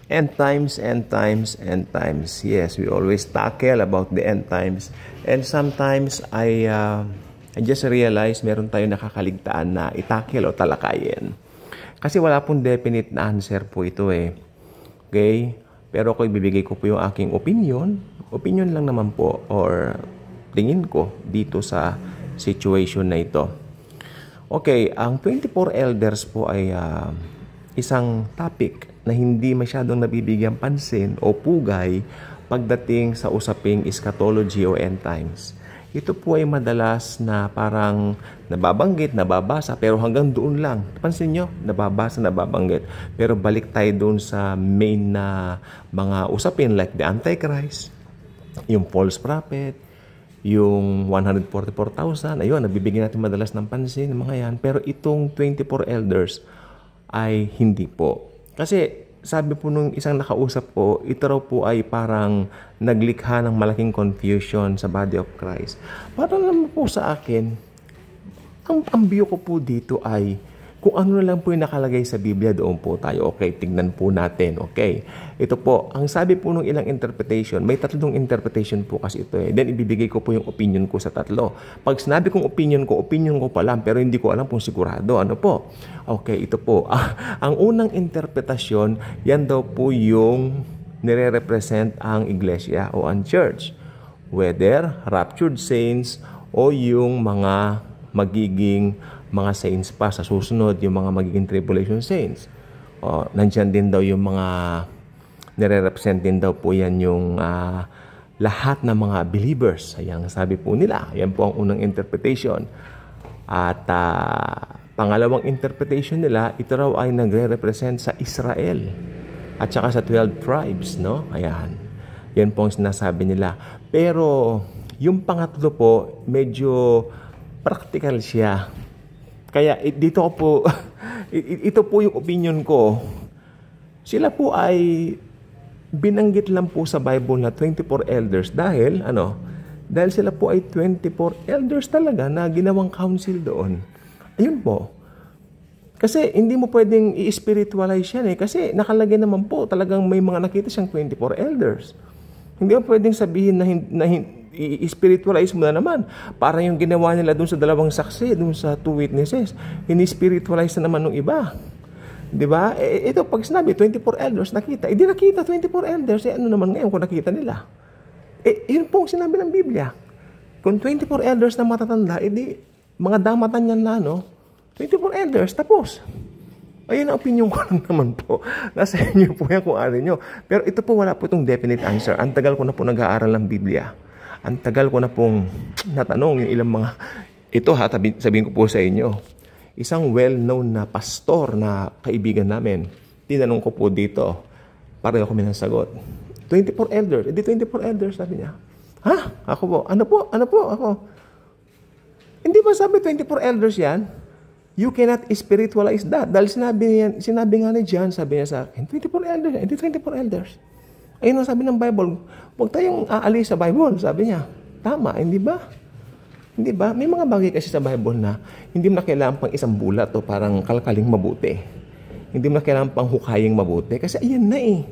End times, end times, end times. Yes, we always tackle about the end times. And sometimes I just realize meron tayong nakakaligtaan na itackle o talakayin. Kasi wala pong definite na answer po ito eh. Okay? Pero ako ibibigay ko po yung aking opinion. Opinion lang naman po or tingin ko dito sa situation na ito. Okay, ang 24 elders po ay isang topic na hindi masyadong nabibigyan pansin o pugay pagdating sa usaping eschatology o end times. Ito po ay madalas na parang nababanggit, nababasa, pero hanggang doon lang. Pansin nyo, nababasa, nababanggit. Pero balik tayo doon sa main na mga usapin like the Antichrist, yung false prophet, yung 144,000. Ayun, nabibigyan natin madalas ng pansin, mga yan. Pero itong 24 elders ay hindi po. Kasi sabi po nung isang nakausap ko, ito raw po ay parang naglikha ng malaking confusion sa body of Christ. Parang naman po sa akin, ang view ko po dito ay kung ano na lang po yung nakalagay sa Biblia, doon po tayo. Okay, tignan po natin. Okay, ito po, ang sabi po nung ilang interpretation, may tatlong interpretation po kasi ito eh. Then ibibigay ko po yung opinion ko sa tatlo. Pag sinabi kong opinion ko pa lang, pero hindi ko alam kung sigurado. Ano po? Okay, ito po. Ang unang interpretasyon, yan daw po yung nire-represent ang iglesia o ang church. Whether raptured saints o yung mga magiging mga saints pa sa susunod, yung mga magiging tribulation saints. Nandyan din daw yung mga nire-represent din daw po yan yung lahat ng mga believers. Ayan, sabi po nila. Yan po ang unang interpretation. At pangalawang interpretation nila, ito raw ay nagre-represent sa Israel at saka sa 12 tribes, no? Ayan. Yan po ang sinasabi nila. Pero yung pangatlo po, medyo practical siya. Kaya dito ko po, ito po yung opinion ko. Sila po ay binanggit lang po sa Bible na 24 elders dahil sila po ay 24 elders talaga na ginawang council doon. Ayun po. Kasi hindi mo pwedeng i-spiritualize yan eh. Kasi nakalagay naman po talagang may mga nakita siyang 24 elders. Hindi mo pwedeng sabihin na i-spiritualize mo na naman. Parang yung ginawa nila dun sa dalawang saksi, dun sa 2 witnesses. Ini-spiritualize na naman ng iba. Diba? Ito, pag sinabi, 24 elders, nakita. Hindi nakita 24 elders. Ano naman ngayon kung nakita nila? Yun po ang sinabi ng Biblia. Kung 24 elders na matatanda, mga damatan yan na, 24 elders, tapos. Ayun ang opinion ko lang naman po. Nasa inyo po yan kung ano nyo. Pero ito po, wala po itong definite answer. Ang tagal ko na po nag-aaral ng Biblia. Ang tagal ko na pong natanong yung ilang mga... Ito sabihin ko po sa inyo. Isang well-known na pastor na kaibigan namin. Tinanong ko po dito. Pareho kami ng sagot. 24 elders. 24 elders, sabi niya. Ha? Ako po. Ano po? Ako. Hindi ba sabi 24 elders yan? You cannot spiritualize that. Dahil sinabi nga ni John, sabi niya sa akin, 24 elders. Hindi 24 elders. Ayun ang sabi ng Bible. Huwag tayong aalis sa Bible, sabi niya. Tama, hindi ba? Hindi ba? May mga bagay kasi sa Bible na hindi mo na kailangan pang isang bulat o parang kalkaling mabuti. Hindi mo na kailangan pang hukaying mabuti. Kasi ayan na eh.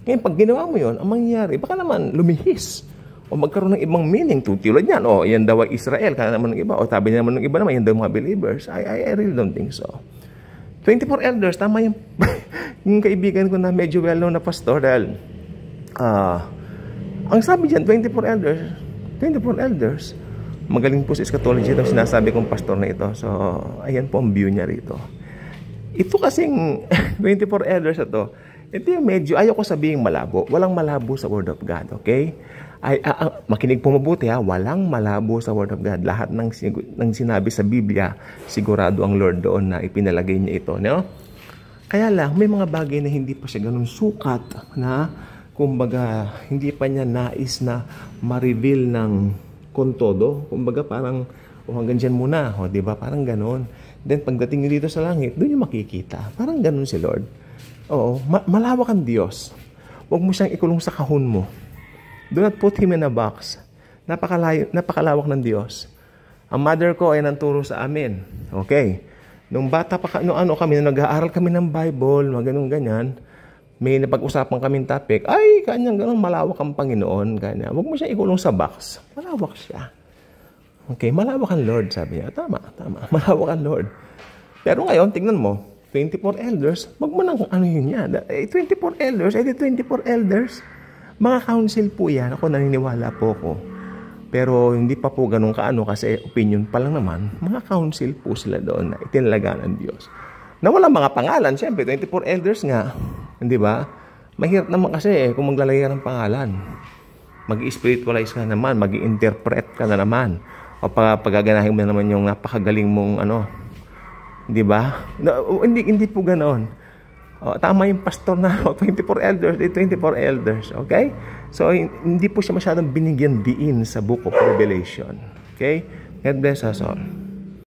Ngayon, pag ginawa mo yun, ang mangyayari, baka naman lumihis. O magkaroon ng ibang meaning. Tulad yan. O, yan daw ay Israel. Kaya naman ng iba. O, tabi naman ng iba naman. Yan daw mga believers. I really don't think so. 24 elders. Tama yung, yung kaibigan ko na medyo well-known na pastor dahil ang sabi dyan, 24 elders, magaling po sa eschatology itong sinasabi kong pastor na ito. So, ayan po ang view niya rito. Ito kasing 24 elders na to, ito yung medyo, ayaw ko sabihin malabo. Walang malabo sa Word of God, okay? Makinig po mabuti ha, walang malabo sa Word of God. Lahat ng sinabi sa Biblia, sigurado ang Lord doon na ipinalagay niya ito, no? Kaya lang, may mga bagay na hindi pa siya ganun sukat na kumbaga, hindi pa niya nais na ma-reveal ng kontodo. Kumbaga, parang, hanggang dyan muna. Diba? Parang ganon. Then, pagdating dito sa langit, doon yung makikita. Parang ganon si Lord. Oo, malawak ang Diyos. Huwag mo siyang ikulong sa kahon mo. Do not put Him in a box. Napakalawak ng Diyos. Ang mother ko ay nanturo sa amin. Okay. Nung bata pa, nung kami, nung nag-aaral kami ng Bible, mga ganun-ganyan, may napag-usapan kaming topic, ay, kanyang gano'n, malawak ang Panginoon. Kanya. Huwag mo siya ikulong sa box. Malawak siya. Okay, malawak ang Lord, sabi niya. Tama. Malawak ang Lord. Pero ngayon, tingnan mo, 24 elders, wag mo nang ano yun yan. 24 elders, 24 elders. Mga council po yan. Ako naniniwala po ko. Pero hindi pa po ganun kaano kasi opinion pa lang naman. Mga council po sila doon na itinalaga ng Diyos. Na walang mga pangalan. Siyempre, 24 elders nga. Hindi ba? Mahirap naman kasi kung maglalagay ka ng pangalan. Mag-spiritualize ka naman. Mag-interpret ka na naman. O pagaganahin mo na naman yung napakagaling mong ano. Hindi ba? No, hindi po ganoon. Tama yung pastor na 24 elders, 24 elders. Okay? So, hindi po siya masyadong binigyan diin sa Book of Revelation. Okay? God bless us all.